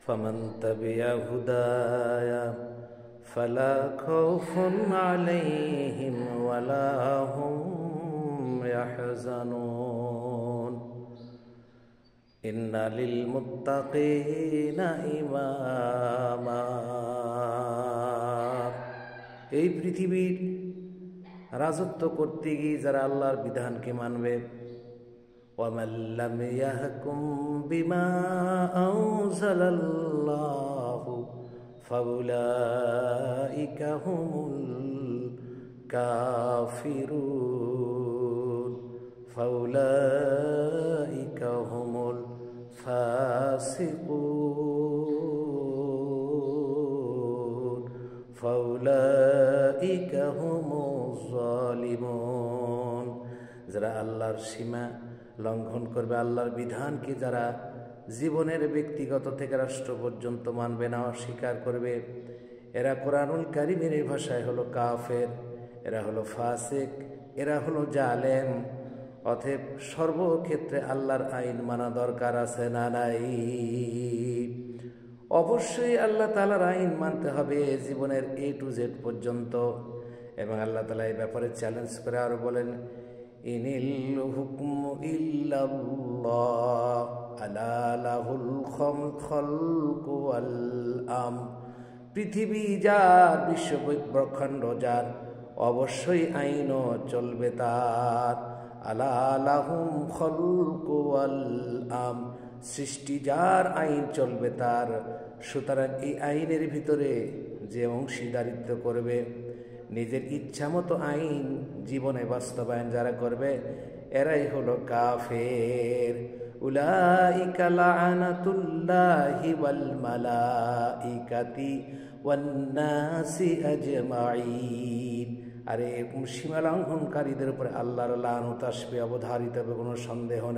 فمن تبع هداي فلا خوف عليهم ولا هم يحزنون إن للمتقين إماما। এই পৃথিবীর রাজত্ব করতে গিয়ে যারা আল্লাহর বিধানকে মানবে, وَمَنْ لَمْ يَحْكُمْ بِمَا أَنزَلَ اللَّهُ فَأُولَئِكَ هُمُ الْكَافِرُونَ فَأُولَئِكَ هُمُ الْفَاسِقُونَ فَأُولَئِكَ هُمُ الظَّالِمُونَ। যারা আল্লাহর সীমা লঙ্ঘন করবে, আল্লাহর বিধানকে যারা জীবনের ব্যক্তিগত থেকে রাষ্ট্র পর্যন্ত মানবে না, অস্বীকার করবে, এরা কোরআনুল কারীমের ভাষায় হলো কাফের, এরা হলো ফাসিক, এরা হলো জালেম। অতএব সর্বক্ষেত্রে আল্লাহর আইন মানা দরকার আছে না নাই? অবশ্যই আল্লাহ তাআলার আইন মানতে হবে জীবনের A to Z পর্যন্ত। এবং আল্লাহ তাআলা এই ব্যাপারে চ্যালেঞ্জ করে আর বলেন, ইনিল হুকমু ইল্লাল্লাহ আলা লাহুল খালকু ওয়াল আমর। পৃথিবী যার, বিশ্ব ব্রহ্মাণ্ড যার, অবশ্যই আইনও চলবে তার। আলা লাহুল খালকু ওয়াল আমর, সৃষ্টি যার, আইন চলবে তার। সুতরাং এই আইনের ভিতরে যে অংশীদারিত্ব করবে, নিজের ইচ্ছা মতো আইন জীবনে বাস্তবায়ন যারা করবে, এরাই হলো কাফের। উলাইকা লাআনাতুল্লাহি ওয়াল মালাইকাতি ওয়ান নাসি আজমাইন। আর এরকম সীমা লঙ্ঘনকারীদের উপরে আল্লাহর লানত আসবে, অবধারিত হবে, কোনো সন্দেহ নেই।